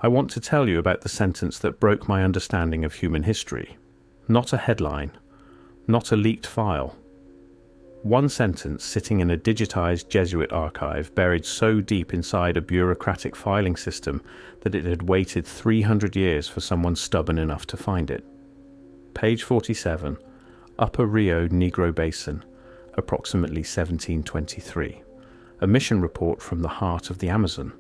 I want to tell you about the sentence that broke my understanding of human history. Not a headline, not a leaked file. One sentence sitting in a digitized Jesuit archive buried so deep inside a bureaucratic filing system that it had waited 300 years for someone stubborn enough to find it. Page 47, Upper Rio Negro Basin, approximately 1723. A mission report from the heart of the Amazon,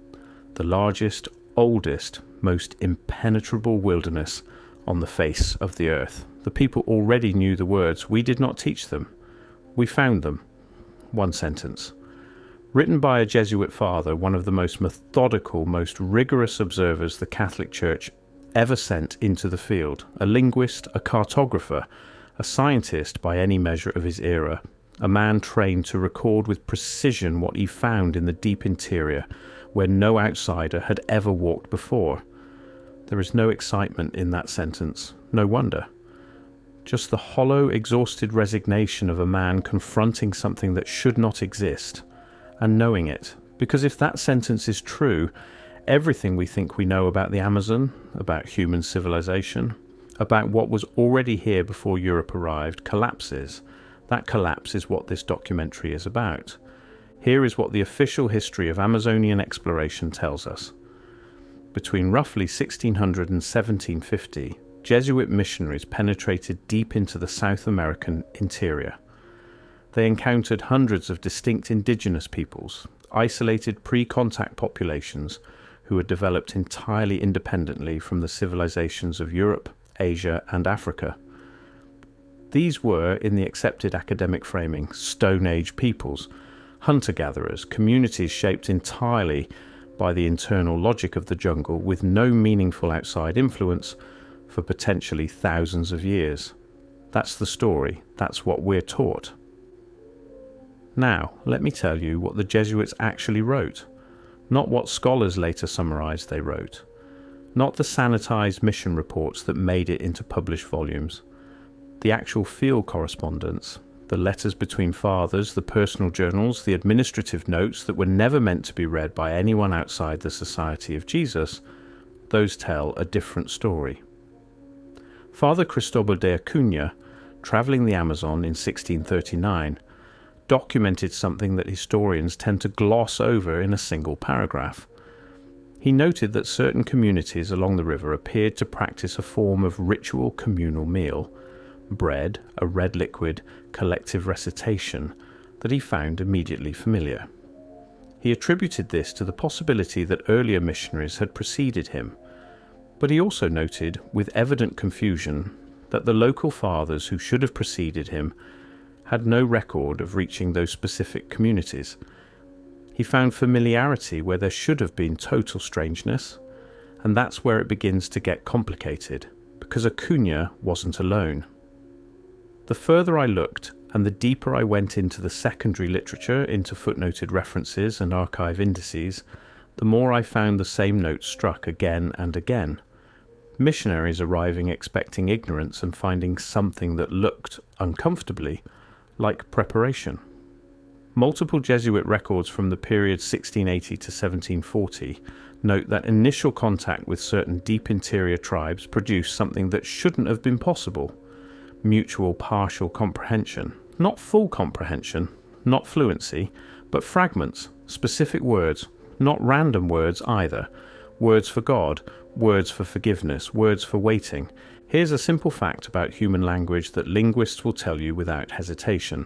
the largest, oldest, most impenetrable wilderness on the face of the earth. The people already knew the words. We did not teach them. We found them. One sentence. Written by a Jesuit father, one of the most methodical, most rigorous observers the Catholic Church ever sent into the field, a linguist, a cartographer, a scientist by any measure of his era, a man trained to record with precision what he found in the deep interior, where no outsider had ever walked before. There is no excitement in that sentence. No wonder. Just the hollow, exhausted resignation of a man confronting something that should not exist, and knowing it. Because if that sentence is true, everything we think we know about the Amazon, about human civilization, about what was already here before Europe arrived, collapses. That collapse is what this documentary is about. Here is what the official history of Amazonian exploration tells us. Between roughly 1600 and 1750, Jesuit missionaries penetrated deep into the South American interior. They encountered hundreds of distinct indigenous peoples, isolated pre-contact populations who had developed entirely independently from the civilizations of Europe, Asia, and Africa. These were, in the accepted academic framing, Stone Age peoples, hunter-gatherers, communities shaped entirely by the internal logic of the jungle with no meaningful outside influence for potentially thousands of years. That's the story. That's what we're taught. Now, let me tell you what the Jesuits actually wrote, not what scholars later summarized they wrote, not the sanitized mission reports that made it into published volumes. The actual field correspondence, the letters between fathers, the personal journals, the administrative notes that were never meant to be read by anyone outside the Society of Jesus, those tell a different story. Father Cristobal de Acuna, travelling the Amazon in 1639, documented something that historians tend to gloss over in a single paragraph. He noted that certain communities along the river appeared to practice a form of ritual communal meal, bread, a red liquid, collective recitation that he found immediately familiar. He attributed this to the possibility that earlier missionaries had preceded him, but he also noted, with evident confusion, that the local fathers who should have preceded him had no record of reaching those specific communities. He found familiarity where there should have been total strangeness, and that's where it begins to get complicated, because Acuna wasn't alone. The further I looked, and the deeper I went into the secondary literature, into footnoted references and archive indices, the more I found the same notes struck again and again. Missionaries arriving expecting ignorance and finding something that looked, uncomfortably, like preparation. Multiple Jesuit records from the period 1680 to 1740 note that initial contact with certain deep interior tribes produced something that shouldn't have been possible. Mutual partial comprehension. Not full comprehension, not fluency, but fragments, specific words, not random words either. Words for God, words for forgiveness, words for waiting. Here's a simple fact about human language that linguists will tell you without hesitation.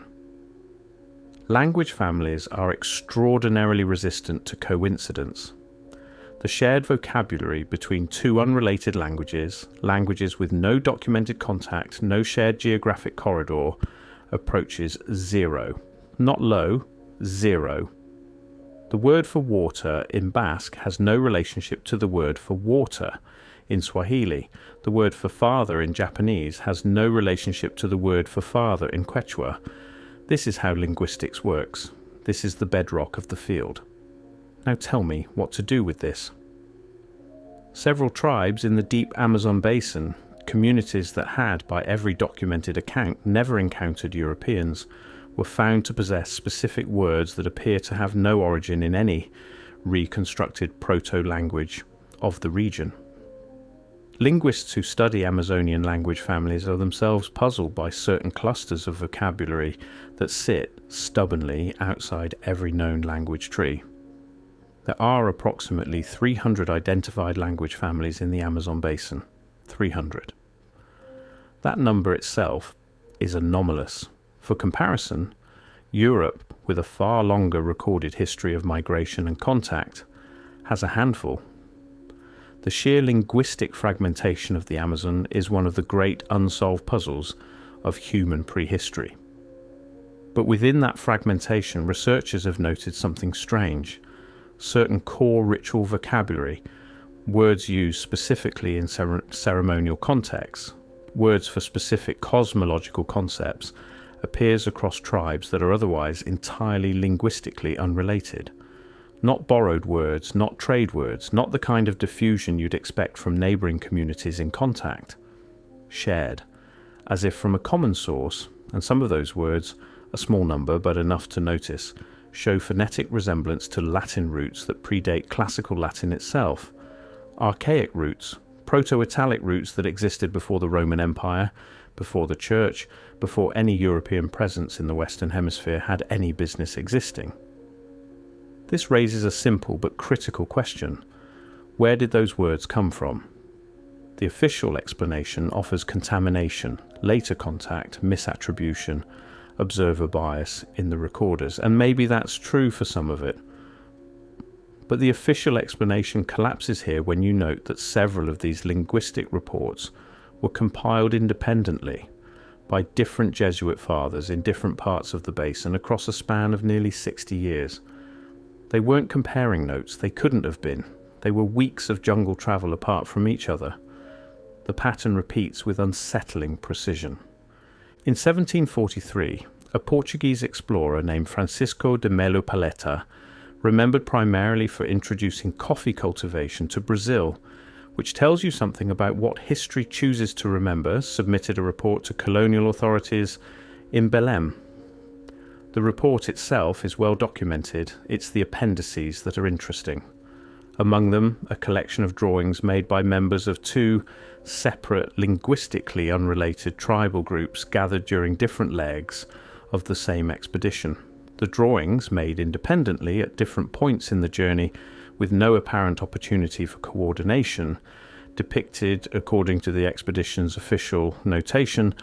Language families are extraordinarily resistant to coincidence. The shared vocabulary between two unrelated languages, languages with no documented contact, no shared geographic corridor, approaches zero. Not low, zero. The word for water in Basque has no relationship to the word for water in Swahili. The word for father in Japanese has no relationship to the word for father in Quechua. This is how linguistics works. This is the bedrock of the field. Now tell me what to do with this. Several tribes in the deep Amazon basin, communities that had, by every documented account, never encountered Europeans, were found to possess specific words that appear to have no origin in any reconstructed proto-language of the region. Linguists who study Amazonian language families are themselves puzzled by certain clusters of vocabulary that sit stubbornly outside every known language tree. There are approximately 300 identified language families in the Amazon basin. 300. That number itself is anomalous. For comparison, Europe, with a far longer recorded history of migration and contact, has a handful. The sheer linguistic fragmentation of the Amazon is one of the great unsolved puzzles of human prehistory. But within that fragmentation, researchers have noted something strange. Certain core ritual vocabulary, words used specifically in ceremonial contexts, words for specific cosmological concepts, appears across tribes that are otherwise entirely linguistically unrelated. Not borrowed words, not trade words, not the kind of diffusion you'd expect from neighbouring communities in contact. Shared, as if from a common source, and some of those words, a small number but enough to notice, show phonetic resemblance to Latin roots that predate classical Latin itself, archaic roots, Proto-Italic roots that existed before the Roman Empire, before the Church, before any European presence in the Western Hemisphere had any business existing. This raises a simple but critical question. Where did those words come from? The official explanation offers contamination, later contact, misattribution, observer bias in the recorders, and maybe that's true for some of it. But the official explanation collapses here when you note that several of these linguistic reports were compiled independently by different Jesuit fathers in different parts of the basin across a span of nearly 60 years. They weren't comparing notes, they couldn't have been. They were weeks of jungle travel apart from each other. The pattern repeats with unsettling precision. In 1743, a Portuguese explorer named Francisco de Melo Paleta, remembered primarily for introducing coffee cultivation to Brazil, which tells you something about what history chooses to remember, submitted a report to colonial authorities in Belém. The report itself is well documented. It's the appendices that are interesting. Among them, a collection of drawings made by members of two separate, linguistically unrelated tribal groups gathered during different legs of the same expedition. The drawings, made independently at different points in the journey with no apparent opportunity for coordination, depicted, according to the expedition's official notation,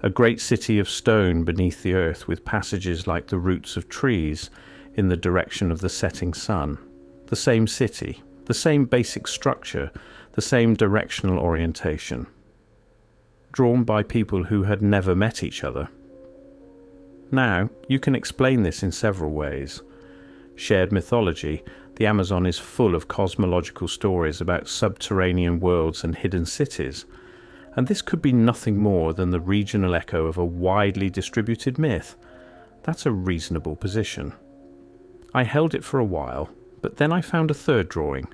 a great city of stone beneath the earth with passages like the roots of trees in the direction of the setting sun. The same city, the same basic structure, the same directional orientation. Drawn by people who had never met each other. Now, you can explain this in several ways. Shared mythology, the Amazon is full of cosmological stories about subterranean worlds and hidden cities, and this could be nothing more than the regional echo of a widely distributed myth. That's a reasonable position. I held it for a while, but then I found a third drawing.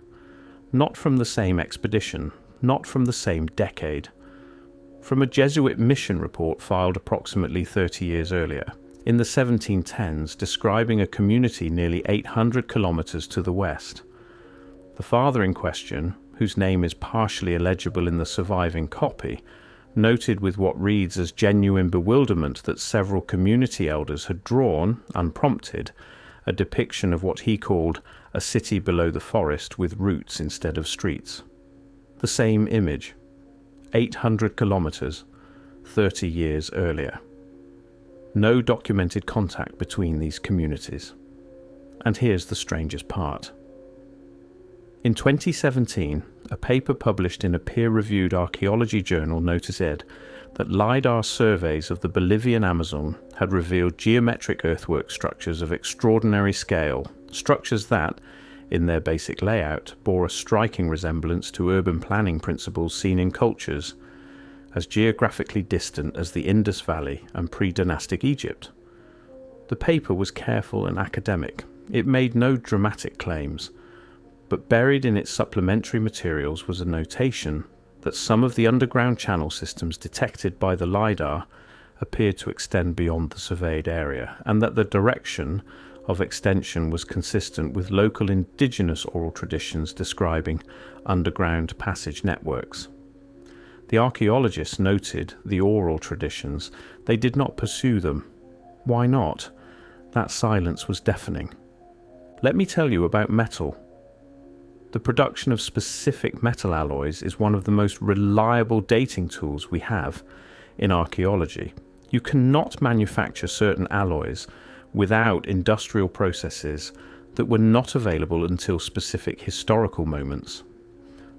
Not from the same expedition, not from the same decade. From a Jesuit mission report filed approximately 30 years earlier, in the 1710s, describing a community nearly 800 kilometers to the west. The father in question, whose name is partially illegible in the surviving copy, noted with what reads as genuine bewilderment that several community elders had drawn, unprompted, a depiction of what he called a city below the forest with roots instead of streets. The same image, 800 kilometers, 30 years earlier. No documented contact between these communities. And here's the strangest part. In 2017, a paper published in a peer-reviewed archaeology journal noted that LiDAR surveys of the Bolivian Amazon had revealed geometric earthwork structures of extraordinary scale, structures that, in their basic layout, bore a striking resemblance to urban planning principles seen in cultures as geographically distant as the Indus Valley and pre-dynastic Egypt. The paper was careful and academic. It made no dramatic claims, but buried in its supplementary materials was a notation that some of the underground channel systems detected by the LiDAR appeared to extend beyond the surveyed area, and that the direction of extension was consistent with local indigenous oral traditions describing underground passage networks. The archaeologists noted the oral traditions. They did not pursue them. Why not? That silence was deafening. Let me tell you about metal. The production of specific metal alloys is one of the most reliable dating tools we have in archaeology. You cannot manufacture certain alloys without industrial processes that were not available until specific historical moments.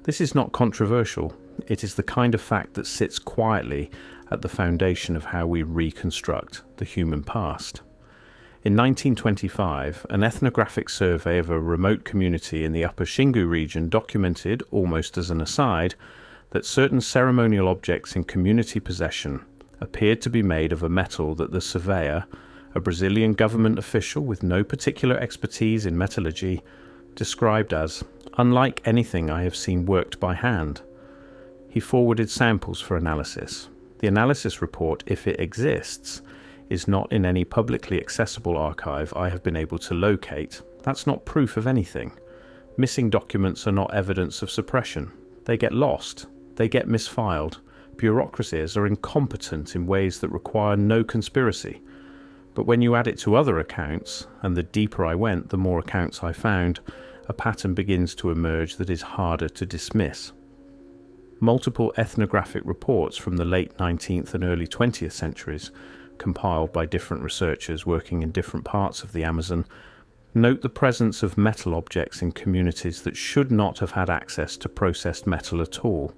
This is not controversial. It is the kind of fact that sits quietly at the foundation of how we reconstruct the human past. In 1925, an ethnographic survey of a remote community in the Upper Xingu region documented, almost as an aside, that certain ceremonial objects in community possession appeared to be made of a metal that the surveyor, a Brazilian government official with no particular expertise in metallurgy, described as unlike anything I have seen worked by hand. He forwarded samples for analysis. The analysis report, if it exists, is not in any publicly accessible archive I have been able to locate. That's not proof of anything. Missing documents are not evidence of suppression. They get lost. They get misfiled. Bureaucracies are incompetent in ways that require no conspiracy. But when you add it to other accounts, and the deeper I went, the more accounts I found, a pattern begins to emerge that is harder to dismiss. Multiple ethnographic reports from the late 19th and early 20th centuries, compiled by different researchers working in different parts of the Amazon, note the presence of metal objects in communities that should not have had access to processed metal at all.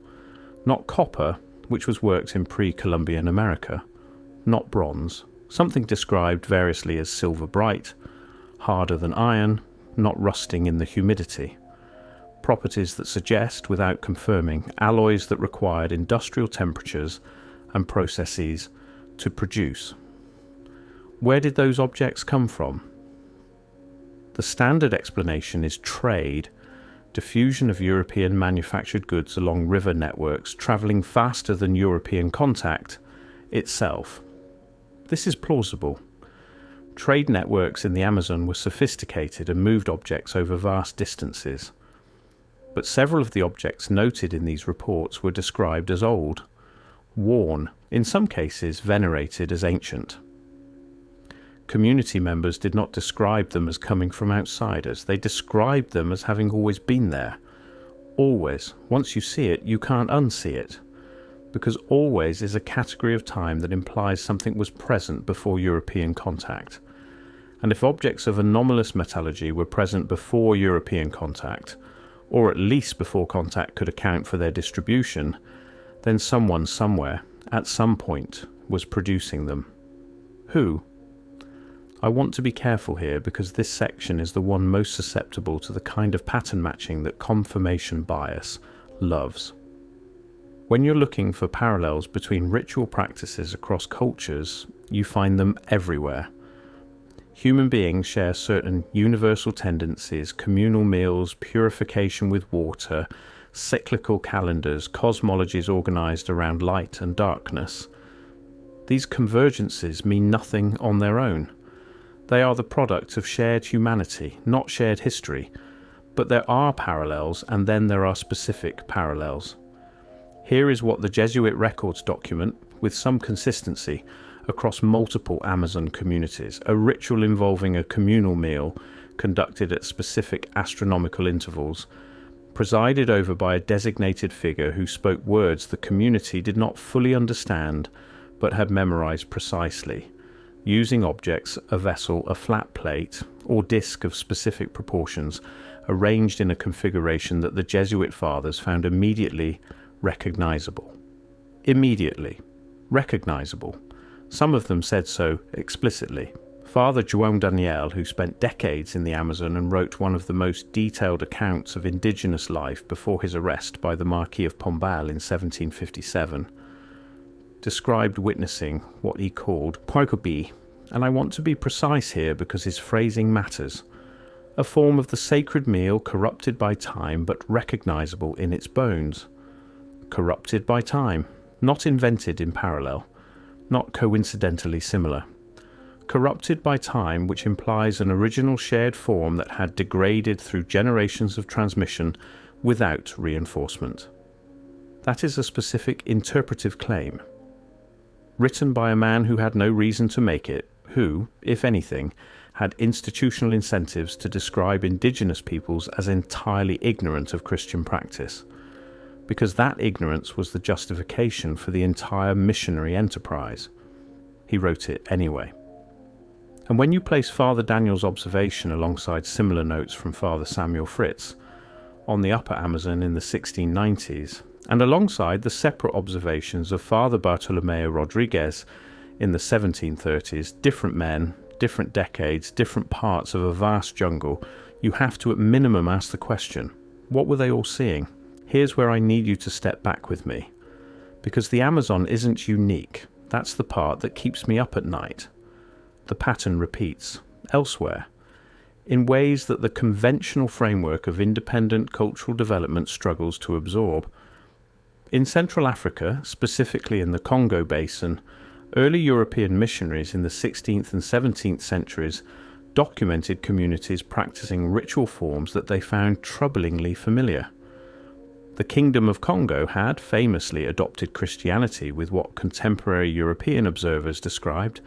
Not copper, which was worked in pre-Columbian America. Not bronze, something described variously as silver bright, harder than iron, not rusting in the humidity. Properties that suggest, without confirming, alloys that required industrial temperatures and processes to produce. Where did those objects come from? The standard explanation is trade, diffusion of European manufactured goods along river networks travelling faster than European contact itself. This is plausible. Trade networks in the Amazon were sophisticated and moved objects over vast distances. But several of the objects noted in these reports were described as old, worn, in some cases venerated as ancient. Community members did not describe them as coming from outsiders. They described them as having always been there. Always. Once you see it, you can't unsee it. Because always is a category of time that implies something was present before European contact. And if objects of anomalous metallurgy were present before European contact, or at least before contact could account for their distribution, then someone somewhere, at some point, was producing them. Who? I want to be careful here because this section is the one most susceptible to the kind of pattern matching that confirmation bias loves. When you're looking for parallels between ritual practices across cultures, you find them everywhere. Human beings share certain universal tendencies: communal meals, purification with water, cyclical calendars, cosmologies organized around light and darkness. These convergences mean nothing on their own. They are the product of shared humanity, not shared history. But there are parallels, and then there are specific parallels. Here is what the Jesuit records document, with some consistency, across multiple Amazon communities: a ritual involving a communal meal conducted at specific astronomical intervals, presided over by a designated figure who spoke words the community did not fully understand but had memorized precisely, using objects, a vessel, a flat plate, or disc of specific proportions, arranged in a configuration that the Jesuit fathers found immediately recognizable. Immediately recognizable. Some of them said so explicitly. Father João Daniel, who spent decades in the Amazon and wrote one of the most detailed accounts of indigenous life before his arrest by the Marquis of Pombal in 1757, described witnessing what he called Poikobi, and I want to be precise here because his phrasing matters, a form of the sacred meal corrupted by time but recognizable in its bones. Corrupted by time, not invented in parallel, not coincidentally similar. corrupted by time, which implies an original shared form that had degraded through generations of transmission without reinforcement. That is a specific interpretive claim, written by a man who had no reason to make it, who, if anything, had institutional incentives to describe indigenous peoples as entirely ignorant of Christian practice, because that ignorance was the justification for the entire missionary enterprise. He wrote it anyway. And when you place Father Daniel's observation alongside similar notes from Father Samuel Fritz on the Upper Amazon in the 1690s, and alongside the separate observations of Father Bartolomeo Rodriguez in the 1730s, different men, different decades, different parts of a vast jungle, you have to at minimum ask the question, what were they all seeing? Here's where I need you to step back with me. Because the Amazon isn't unique. That's the part that keeps me up at night. The pattern repeats elsewhere, in ways that the conventional framework of independent cultural development struggles to absorb. In Central Africa, specifically in the Congo Basin, early European missionaries in the 16th and 17th centuries documented communities practicing ritual forms that they found troublingly familiar. The Kingdom of Congo had famously adopted Christianity with what contemporary European observers described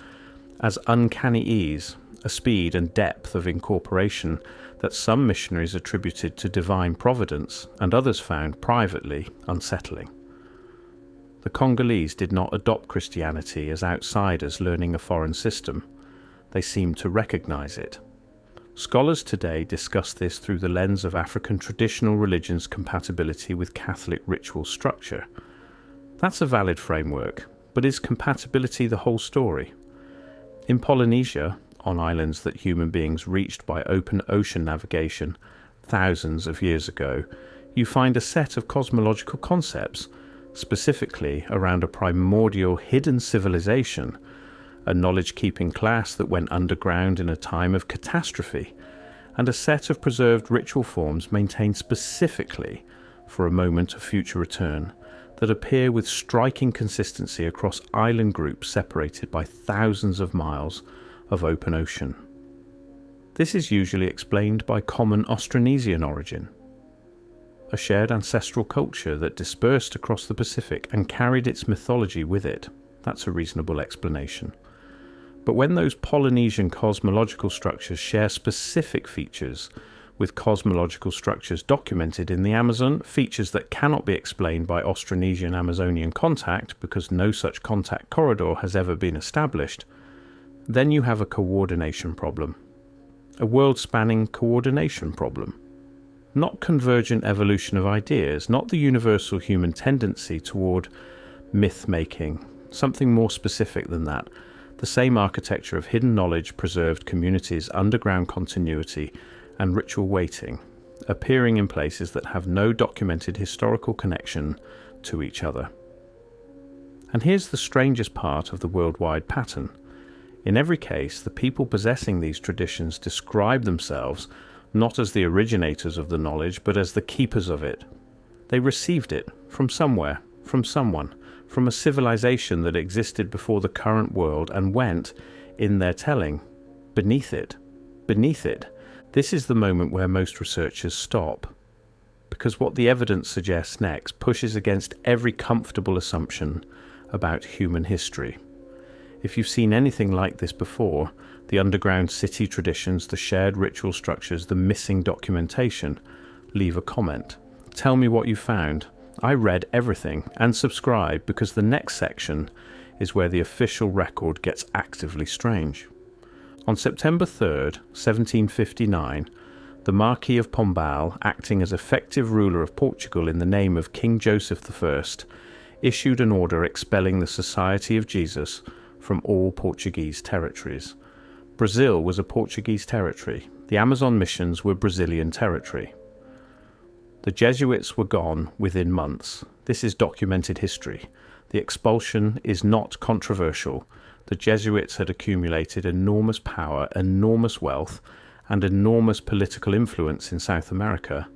as uncanny ease, a speed and depth of incorporation that some missionaries attributed to divine providence and others found privately unsettling. The Congolese did not adopt Christianity as outsiders learning a foreign system. They seemed to recognize it. Scholars today discuss this through the lens of African traditional religion's compatibility with Catholic ritual structure. That's a valid framework, but is compatibility the whole story? In Polynesia, on islands that human beings reached by open ocean navigation thousands of years ago, you find a set of cosmological concepts, specifically around a primordial hidden civilization, a knowledge-keeping class that went underground in a time of catastrophe, and a set of preserved ritual forms maintained specifically for a moment of future return that appear with striking consistency across island groups separated by thousands of miles of open ocean. This is usually explained by common Austronesian origin, a shared ancestral culture that dispersed across the Pacific and carried its mythology with it. That's a reasonable explanation. But when those Polynesian cosmological structures share specific features with cosmological structures documented in the Amazon, features that cannot be explained by Austronesian-Amazonian contact because no such contact corridor has ever been established, then you have a coordination problem. A world-spanning coordination problem. Not convergent evolution of ideas, not the universal human tendency toward myth-making, something more specific than that. The same architecture of hidden knowledge, preserved communities, underground continuity, and ritual waiting, appearing in places that have no documented historical connection to each other. And here's the strangest part of the worldwide pattern. In every case, the people possessing these traditions describe themselves not as the originators of the knowledge, but as the keepers of it. They received it from somewhere, from someone, from a civilization that existed before the current world and went, in their telling, beneath it. Beneath it. This is the moment where most researchers stop, because what the evidence suggests next pushes against every comfortable assumption about human history. If you've seen anything like this before, the underground city traditions, the shared ritual structures, the missing documentation, leave a comment. Tell me what you found. I read everything and subscribe because the next section is where the official record gets actively strange. On September 3rd, 1759, the Marquis of Pombal, acting as effective ruler of Portugal in the name of King Joseph I, issued an order expelling the Society of Jesus from all Portuguese territories. Brazil was a Portuguese territory. The Amazon missions were Brazilian territory. The Jesuits were gone within months. This is documented history. The expulsion is not controversial. The Jesuits had accumulated enormous power, enormous wealth, and enormous political influence in South America.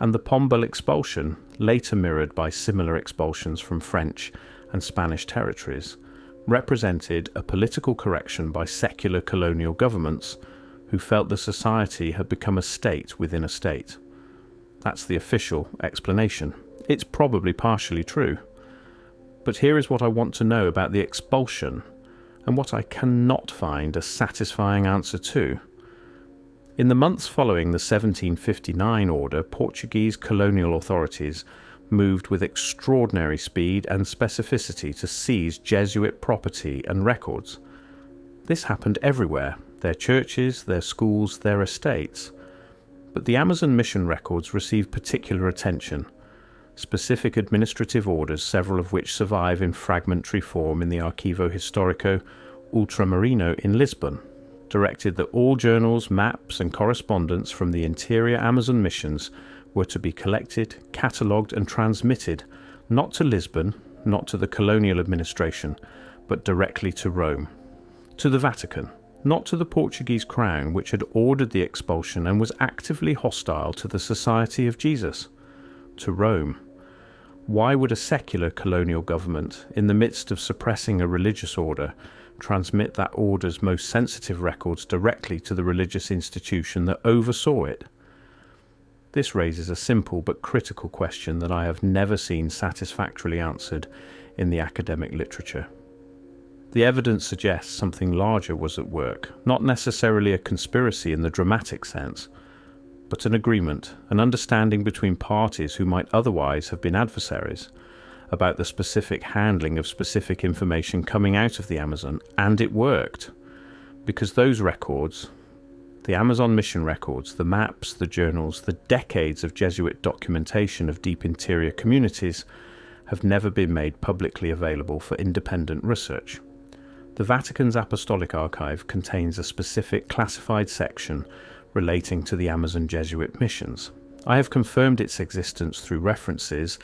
And the Pombal expulsion, later mirrored by similar expulsions from French and Spanish territories, represented a political correction by secular colonial governments who felt the society had become a state within a state. That's the official explanation. It's probably partially true. But here is what I want to know about the expulsion, and what I cannot find a satisfying answer to. In the months following the 1759 order, Portuguese colonial authorities moved with extraordinary speed and specificity to seize Jesuit property and records. This happened everywhere: their churches, their schools, their estates. But the Amazon mission records received particular attention. Specific administrative orders, several of which survive in fragmentary form in the Arquivo Histórico Ultramarino in Lisbon, directed that all journals, maps and correspondence from the interior Amazon missions were to be collected, catalogued and transmitted, not to Lisbon, not to the colonial administration, but directly to Rome, to the Vatican, not to the Portuguese crown, which had ordered the expulsion and was actively hostile to the Society of Jesus, to Rome. Why would a secular colonial government, in the midst of suppressing a religious order, transmit that order's most sensitive records directly to the religious institution that oversaw it? This raises a simple but critical question that I have never seen satisfactorily answered in the academic literature. The evidence suggests something larger was at work, not necessarily a conspiracy in the dramatic sense, but an agreement, an understanding between parties who might otherwise have been adversaries, about the specific handling of specific information coming out of the Amazon, and it worked. Because those records, the Amazon mission records, the maps, the journals, the decades of Jesuit documentation of deep interior communities, have never been made publicly available for independent research. The Vatican's Apostolic Archive contains a specific classified section relating to the Amazon Jesuit missions. I have confirmed its existence through references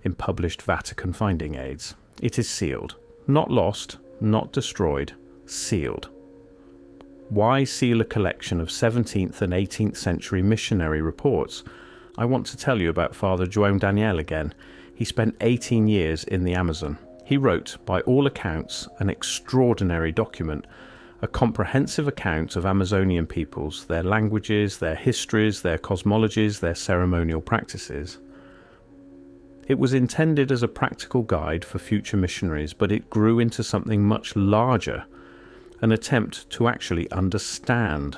in published Vatican finding aids. It is sealed. Not lost, not destroyed, sealed. Why seal a collection of 17th and 18th century missionary reports? I want to tell you about Father João Daniel again. He spent 18 years in the Amazon. He wrote, by all accounts, an extraordinary document, a comprehensive account of Amazonian peoples, their languages, their histories, their cosmologies, their ceremonial practices. It was intended as a practical guide for future missionaries, but it grew into something much larger, an attempt to actually understand,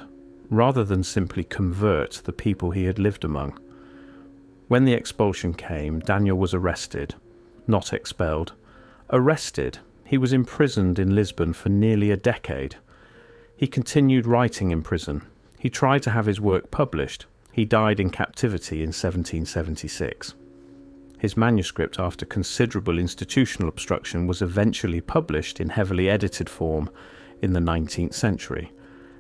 rather than simply convert the people he had lived among. When the expulsion came, Daniel was arrested, not expelled. Arrested. He was imprisoned in Lisbon for nearly a decade. He continued writing in prison. He tried to have his work published. He died in captivity in 1776. His manuscript, after considerable institutional obstruction, was eventually published in heavily edited form in the 19th century.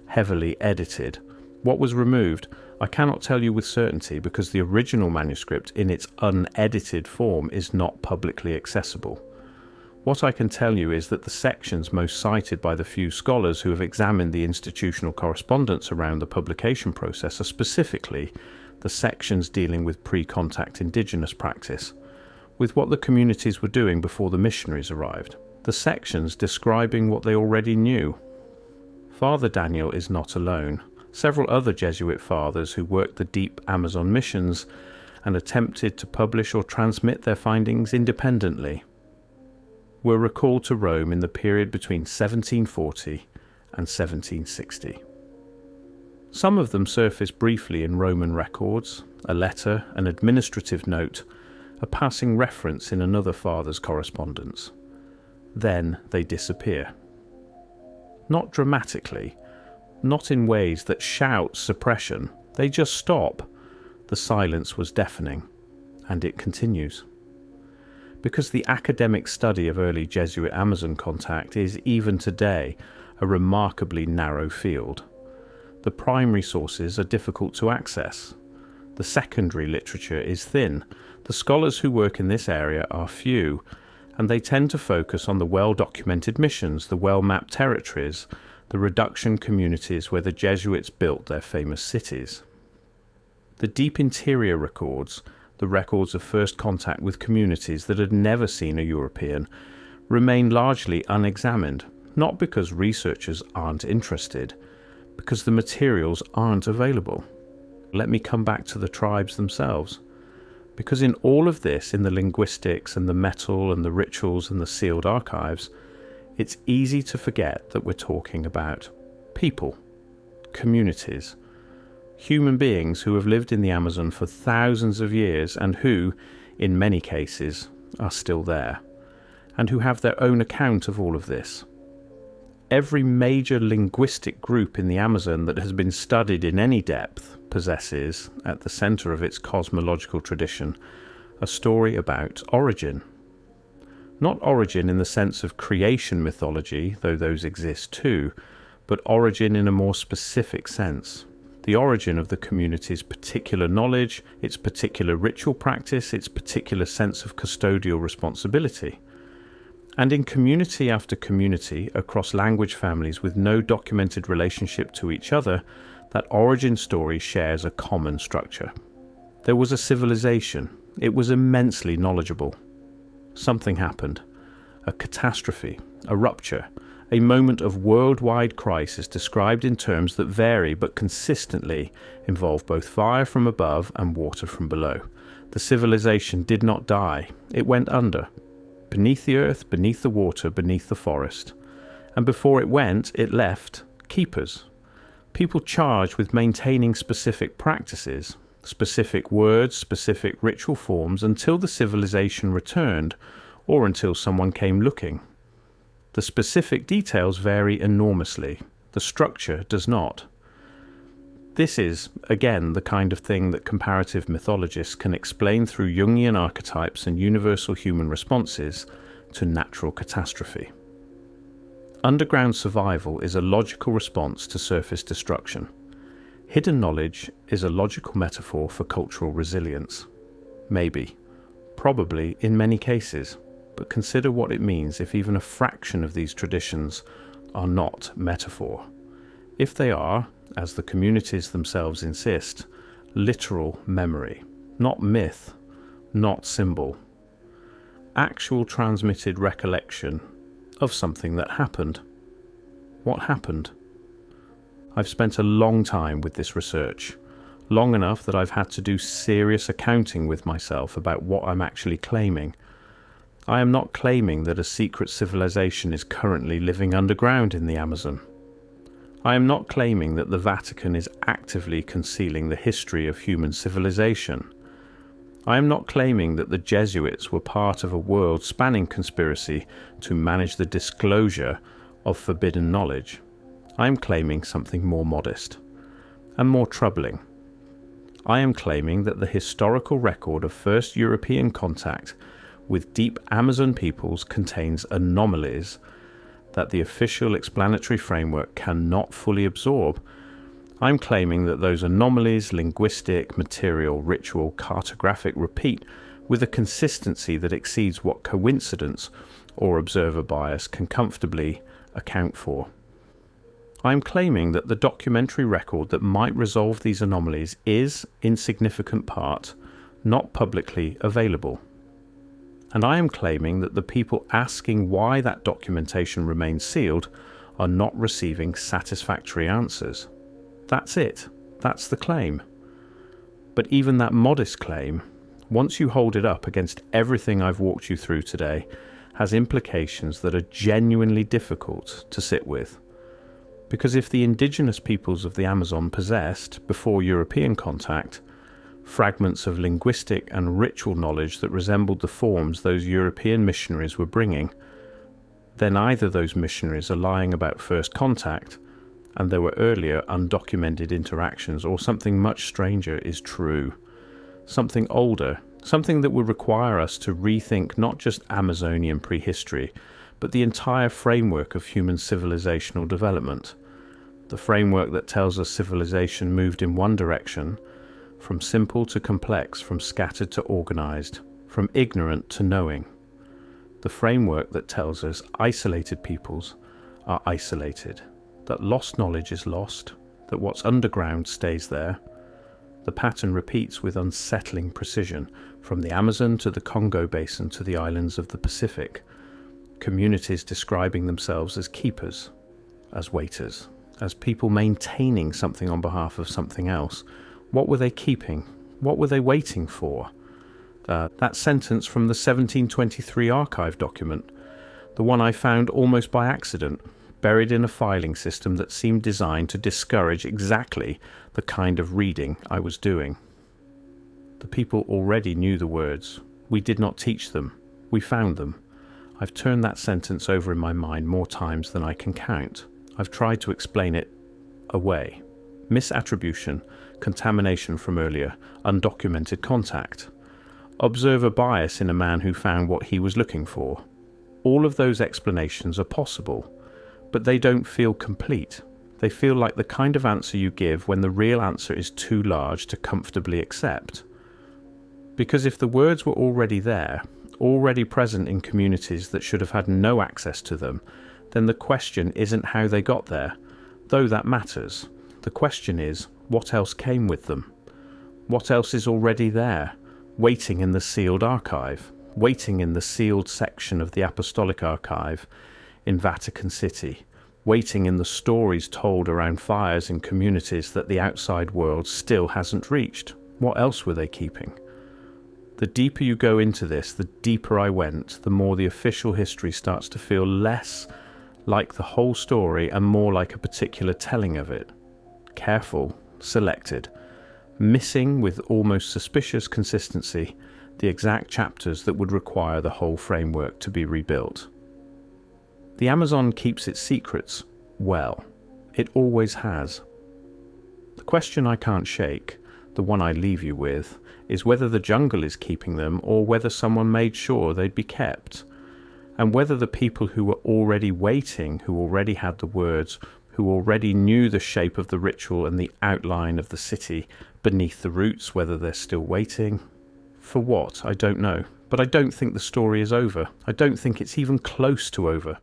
Heavily edited. What was removed, I cannot tell you with certainty, because the original manuscript in its unedited form is not publicly accessible. What I can tell you is that the sections most cited by the few scholars who have examined the institutional correspondence around the publication process are specifically the sections dealing with pre-contact indigenous practice, with what the communities were doing before the missionaries arrived, the sections describing what they already knew. Father Daniel is not alone. Several other Jesuit fathers who worked the deep Amazon missions and attempted to publish or transmit their findings independently were recalled to Rome in the period between 1740 and 1760. Some of them surface briefly in Roman records, a letter, an administrative note, a passing reference in another father's correspondence. Then they disappear. Not dramatically, not in ways that shout suppression, they just stop. The silence was deafening, and it continues. Because the academic study of early Jesuit Amazon contact is, even today, a remarkably narrow field. The primary sources are difficult to access. The secondary literature is thin. The scholars who work in this area are few, and they tend to focus on the well-documented missions, the well-mapped territories, the reduction communities where the Jesuits built their famous cities. The deep interior records, the records of first contact with communities that had never seen a European, remain largely unexamined, not because researchers aren't interested, because the materials aren't available. Let me come back to the tribes themselves. Because in all of this, in the linguistics and the metal and the rituals and the sealed archives, it's easy to forget that we're talking about people, communities, human beings who have lived in the Amazon for thousands of years and who, in many cases, are still there, and who have their own account of all of this. Every major linguistic group in the Amazon that has been studied in any depth possesses, at the center of its cosmological tradition, a story about origin. Not origin in the sense of creation mythology, though those exist too, but origin in a more specific sense. The origin of the community's particular knowledge, its particular ritual practice, its particular sense of custodial responsibility. And in community after community, across language families with no documented relationship to each other, that origin story shares a common structure. There was a civilization. It was immensely knowledgeable. Something happened. A catastrophe, a rupture, a moment of worldwide crisis described in terms that vary but consistently involve both fire from above and water from below. The civilization did not die. It went under. Beneath the earth, beneath the water, beneath the forest. And before it went, it left keepers. People charged with maintaining specific practices, specific words, specific ritual forms until the civilization returned or until someone came looking. The specific details vary enormously. The structure does not. This is, again, the kind of thing that comparative mythologists can explain through Jungian archetypes and universal human responses to natural catastrophe. Underground survival is a logical response to surface destruction. Hidden knowledge is a logical metaphor for cultural resilience. Maybe, probably in many cases, but consider what it means if even a fraction of these traditions are not metaphor. If they are, as the communities themselves insist, literal memory, not myth, not symbol. Actual transmitted recollection of something that happened. What happened? I've spent a long time with this research, long enough that I've had to do serious accounting with myself about what I'm actually claiming. I am not claiming that a secret civilization is currently living underground in the Amazon. I am not claiming that the Vatican is actively concealing the history of human civilization. I am not claiming that the Jesuits were part of a world-spanning conspiracy to manage the disclosure of forbidden knowledge. I am claiming something more modest and more troubling. I am claiming that the historical record of first European contact with deep Amazon peoples contains anomalies that the official explanatory framework cannot fully absorb. I'm claiming that those anomalies, linguistic, material, ritual, cartographic, repeat with a consistency that exceeds what coincidence or observer bias can comfortably account for. I'm claiming that the documentary record that might resolve these anomalies is, in significant part, not publicly available. And I am claiming that the people asking why that documentation remains sealed are not receiving satisfactory answers. That's it. That's the claim. But even that modest claim, once you hold it up against everything I've walked you through today, has implications that are genuinely difficult to sit with. Because if the indigenous peoples of the Amazon possessed, before European contact, fragments of linguistic and ritual knowledge that resembled the forms those European missionaries were bringing, then either those missionaries are lying about first contact and there were earlier undocumented interactions, or something much stranger is true. Something older, something that would require us to rethink not just Amazonian prehistory, but the entire framework of human civilizational development. The framework that tells us civilization moved in one direction, from simple to complex, from scattered to organized, from ignorant to knowing. The framework that tells us isolated peoples are isolated, that lost knowledge is lost, that what's underground stays there. The pattern repeats with unsettling precision, from the Amazon to the Congo Basin to the islands of the Pacific. communities describing themselves as keepers, as waiters, as people maintaining something on behalf of something else. What were they keeping? What were they waiting for? That sentence from the 1723 archive document, the one I found almost by accident, buried in a filing system that seemed designed to discourage exactly the kind of reading I was doing. The people already knew the words. We did not teach them. We found them. I've turned that sentence over in my mind more times than I can count. I've tried to explain it away. Misattribution, contamination from earlier, undocumented contact. Observer bias in a man who found what he was looking for. All of those explanations are possible, but they don't feel complete. They feel like the kind of answer you give when the real answer is too large to comfortably accept. Because if the words were already there, already present in communities that should have had no access to them, then the question isn't how they got there, though that matters. The question is, what else came with them? What else is already there, waiting in the sealed archive, waiting in the sealed section of the Apostolic Archive in Vatican City, waiting in the stories told around fires in communities that the outside world still hasn't reached? What else were they keeping? The deeper you go into this, the deeper I went, the more the official history starts to feel less like the whole story and more like a particular telling of it. Careful, selected, missing with almost suspicious consistency the exact chapters that would require the whole framework to be rebuilt. The Amazon keeps its secrets well. It always has. The question I can't shake, the one I leave you with, is whether the jungle is keeping them or whether someone made sure they'd be kept, and whether the people who were already waiting, who already had the words, who already knew the shape of the ritual and the outline of the city beneath the roots, whether they're still waiting. For what? I don't know. But I don't think the story is over. I don't think it's even close to over.